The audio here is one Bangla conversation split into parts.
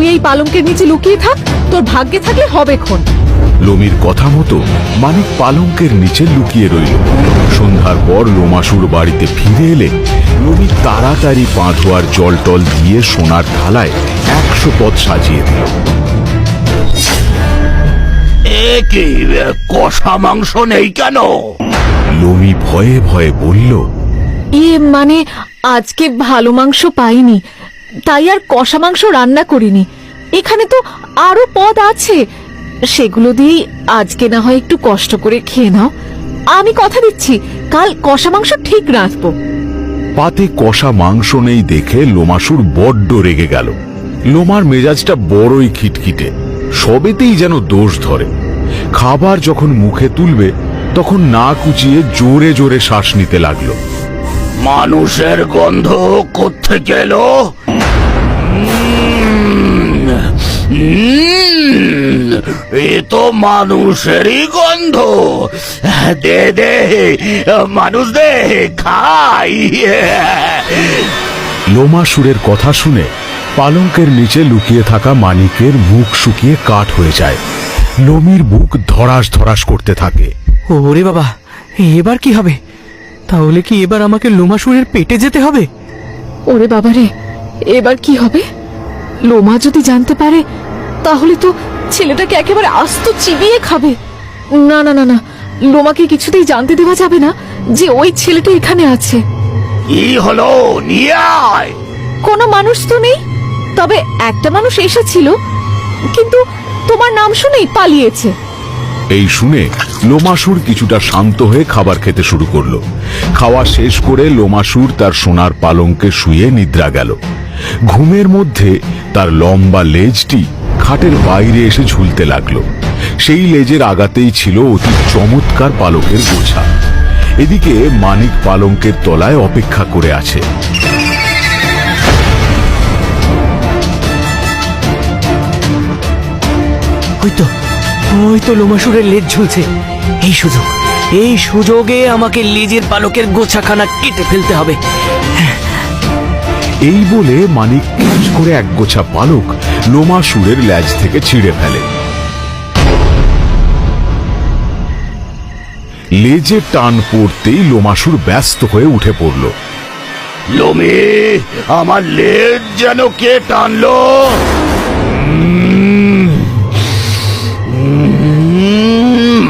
তুই এই পালঙ্কের নিচে লুকিয়ে থাক, তোর ভাগ্যে থাকলে হবে খন। লোমির কথা মতো মানিক পালঙ্কের নিচে লুকিয়ে রইল। সন্ধ্যার পর লোমাসুর বাড়িতে ফিরে এলে লোমি তাড়াতাড়ি পা ধোয়ার জল টল দিয়ে সোনার থালায় 100 পদ সাজিয়ে দিল। কষা মাংস নেই কেন? লোমি ভয়ে ভয়ে বলল, মানে আজকে ভালো মাংস পাইনি, তাই আর কষা মাংস রান্না করিনি। এখানে তো আরো পদ আছে, সেগুলো দিয়েই আজকে না হয় একটু কষ্ট করে খেয়ে নাও। আমি কথা দিচ্ছি কাল কষা মাংস ঠিক রাঁধবো। পাতে কষা মাংস নেই দেখে লোমাসুর বড্ড রেগে গেল। লোমার মেজাজটা বড়ই খিটখিটে, সবেতেই যেন দোষ ধরে। খাবার যখন মুখে তুলবে তখন না কুচিয়ে জোরে জোরে শ্বাস নিতে লাগলো। মানুষের গন্ধ কোত্থেকে এলো? এ তো মানুষেরই গন্ধ। দে দে মানুষ দে, খাই। লোমাসুরের কথা শুনে পালঙ্কের নিচে লুকিয়ে থাকা মানিকের মুখ শুকিয়ে কাঠ হয়ে যায়। লোমির বুক ধড়াস ধড়াস করতে থাকে। ওরে বাবা, এবার কি হবে? তাহলে কি এবার আমাকে লোমাসুরের পেটে যেতে হবে? ওরে বাবারে, এবার কি হবে? লোমা যদি জানতে পারে তাহলে তো ছেলেটাকে একেবারে আস্ত চিবিয়ে খাবে। না না না না, লোমাকে কিছুতেই জানতে দেওয়া যাবে না যে ওই ছেলেটা এখানে আছে। কি হলো, নিয়ে আয়। কোনো মানুষ তো নেই, তবে একটা মানুষ এসেছিল, কিন্তু তোমার নাম শুনেই পালিয়েছে। এই শুনে লোমাসুর কিছুটা শান্ত হয়ে খাবার খেতে শুরু করলো। খাওয়া শেষ করে লোমাসুর তার সোনার পালঙ্কে শুয়ে নিদ্রা গেল। ঘুমের মধ্যে তার লম্বা লেজটি খাটের বাইরে এসে ঝুলতে লাগলো। সেই লেজের আগাতেই ছিল অতি চমৎকার পালকের গোছা। এদিকে মানিক পালঙ্কের তলায় অপেক্ষা করে আছে। ওই তো লোমাসুরের লেজ ঝুলছে। এই সুযোগে আমাকে লেজের পালকের গোছাখানা কেটে ফেলতে হবে। এই বলে মানিক ক্যাচ করে এক গোছা পালক লোমাসুরের লেজ থেকে ছিঁড়ে ফেলে। লেজে টান পড়তেই লোমাসুর ব্যস্ত হয়ে উঠে পড়ল। লোমি, আমার লেজ যেন কে টানলো।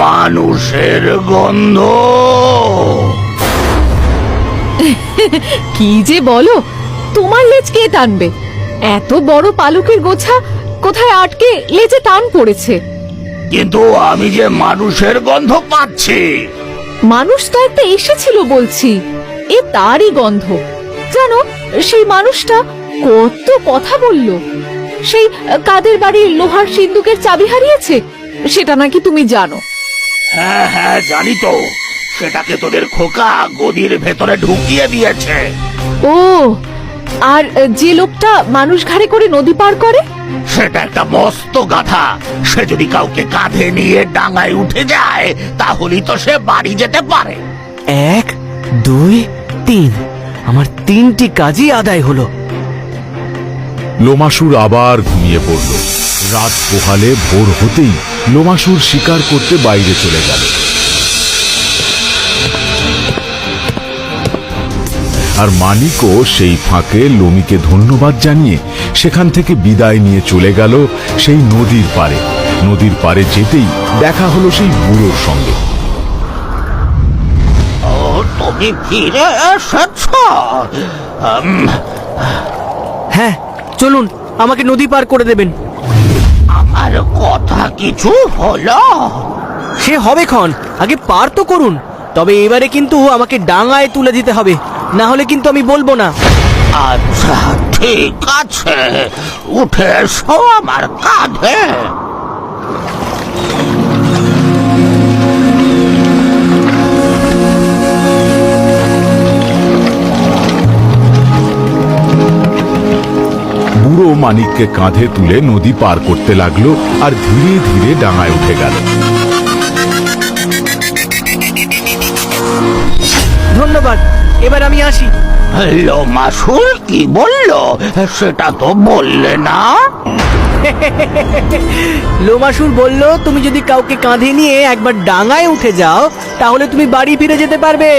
মানুষের গন্ধ। কি যে বলো, তোমার লেজ কে টানবে? এত বড় পালকের গোছা কোথায় আটকে লেজে টান পড়েছে। কিন্তু আমি যে মানুষের গন্ধ পাচ্ছি। মানুষ তো একটা এসেছিল বলছি, এ তারই গন্ধ। জানো, সেই মানুষটা কত কথা বলল। সেই কাদের বাড়ির লোহার সিন্দুকের চাবি হারিয়েছে, সেটা নাকি তুমি জানো? হ্যাঁ হ্যাঁ জানি তো, সেটাকে তোদের খোকা গদির ভেতরে ঢুকিয়ে দিয়েছে। ও, আর যে লোকটা মানুষ ঘাড়ে করে নদী পার করে, সেটা একটা মস্ত গাধা। সে যদি কাউকে কাঁধে নিয়ে ডাঙায় উঠে যায় তাহলেই তো সে বাড়ি যেতে পারে। 1, 2, 3, আমার 3টি কাজই আদায় হলো। লোমাসুর আবার ঘুমিয়ে পড়ল। রাত পোহালে ভোর হতেই লোমাসুর শিকার করতে বাইরে চলে গেল। আর মানিকও সেই ফাঁকে লোমিকে ধন্যবাদ জানিয়ে সেখান থেকে বিদায় নিয়ে চলে গেল সেই নদীর পারে। নদীর পারে যেতেই দেখা হলো সেই বুড়োর সঙ্গে। ও, তুমি ফিরে এসেছ? হ্যাঁ, চলুন, আমাকে নদী পার করে দেবেন। আমার কথা কিছু হলো? সে হবে ক্ষণ, আগে পার তো করুন। তবে এবারে কিন্তু আমাকে ডাঙায় তুলে দিতে হবে, না হলে কিন্তু আমি বলবো না। আচ্ছা ঠিক আছে, উঠে এসো আমার কাঁধে। বুড়ো মানিককে কাঁধে তুলে নদী পার করতে লাগলো আর ধীরে ধীরে ডাঙায় উঠে গেল। ধন্যবাদ, এবার আমি আসি। লোমাসুর কি বললো সেটা তো বললে না। লোমাসুর বলল তুমি যদি কাউকে কাঁধে নিয়ে একবার ডাঙায় উঠে যাও তাহলে তুমি বাড়ি ফিরে যেতে পারবে।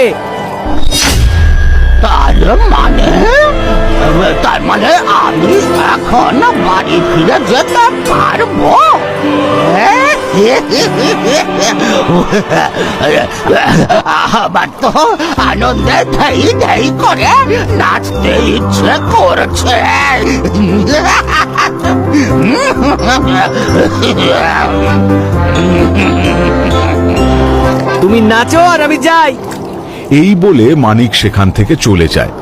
তার মানে আমি এখন বাড়ি ফিরে যেতে পারবো? আবার তো আনন্দে ধেই ধেই করে নাচতে ইচ্ছে করছে। তুমি নাচো আর আমি যাই। এই বলে মানিক সেখান থেকে চলে যায়।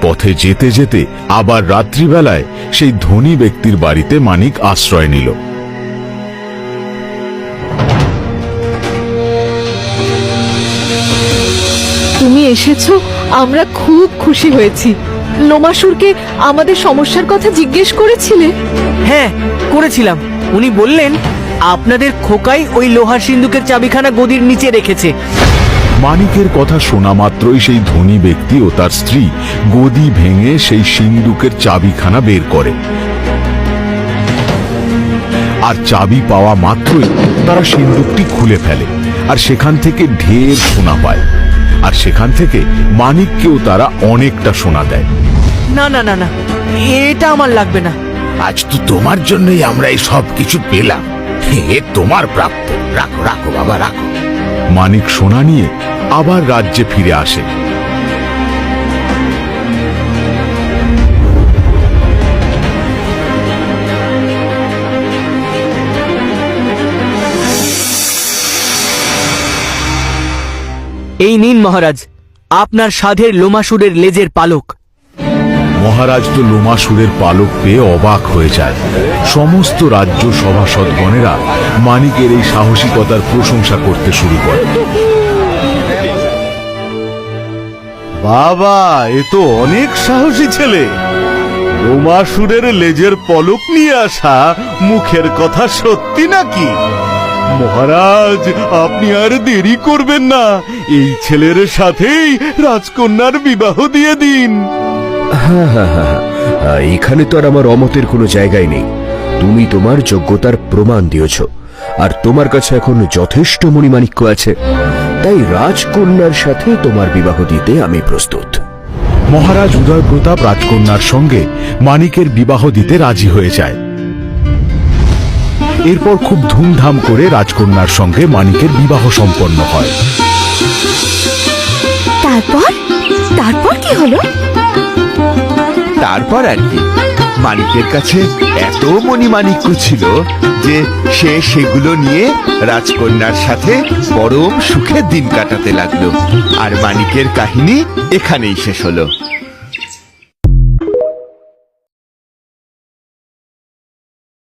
পথে যেতে যেতে আবার রাত্রিবেলায় সেই ধনী ব্যক্তির বাড়িতে মানিক আশ্রয় নিল। তুমি এসেছো, আমরা খুব খুশি হয়েছি। লোমাসুরকে আমাদের সমস্যার কথা জিজ্ঞেস করেছিলে? হ্যাঁ করেছিলাম। উনি বললেন আপনাদের খোকাই ওই লোহার সিন্ধুকের চাবিখানা গদির নিচে রেখেছে। মানিকের কথা শোনা মাত্রই সেই ধনী ব্যক্তি ও তার স্ত্রী গদি ভেঙে সেই সিন্দুকের চাবিখানা বের করে, আর চাবি পাওয়া মাত্রই তারা সিন্দুকটি খুলে ফেলে আর সেখান থেকে ঢের সোনা পায়। আর সেখান থেকে মানিককেও তারা অনেকটা সোনা দেয়। না না না না, এটা আমার লাগবে না। আজ তো তোমার জন্যই আমরা এই সব কিছু পেলাম, এ তোমার প্রাপ্য। রাখো রাখো বাবা রাখো। মানিক সোনা নিয়ে আবার রাজ্যে ফিরে আসে। এই নিন মহারাজ, আপনার সাধের লোমাসুরের লেজের পালক। মহারাজ তো লোমাসুরের পালক পেয়ে অবাক হয়ে যায়। সমস্ত রাজ্য সভাসদগণেরা মানিকের এই সাহসিকতার প্রশংসা করতে শুরু করে। বাবা, এ তো অনেক সাহসী ছেলে। লোমাসুরের লেজের পলক নিয়ে আসা মুখের কথা সত্যি নাকি? মহারাজ, আপনি আর দেরি করবেন না, এই ছেলের সাথেই রাজকন্যার বিবাহ দিয়ে দিন। এখানে তো আর আমার অমতের কোনো জায়গায় নেই। তুমি তোমার যোগ্যতার প্রমাণ দিয়েছ, আর তোমার কাছে এখন যথেষ্ট মণিমাণিক্য আছে, তাই রাজকন্যার সাথে তোমার বিবাহ দিতে আমি প্রস্তুত। মহারাজ উদয় প্রতাপ রাজকন্যার সঙ্গে মানিকের বিবাহ দিতে রাজি হয়ে যায়। এরপর খুব ধুমধাম করে রাজকন্যার সঙ্গে মানিকের বিবাহ সম্পন্ন হয়। তারপর কি হলো? তারপর আর কি, মানিকের কাছে এত মণিমাণিক্য ছিল যে সে সেগুলো নিয়ে রাজকন্যার সাথে পরম সুখে দিন কাটাতে লাগলো। আর মানিকের কাহিনী এখানেই শেষ হলো।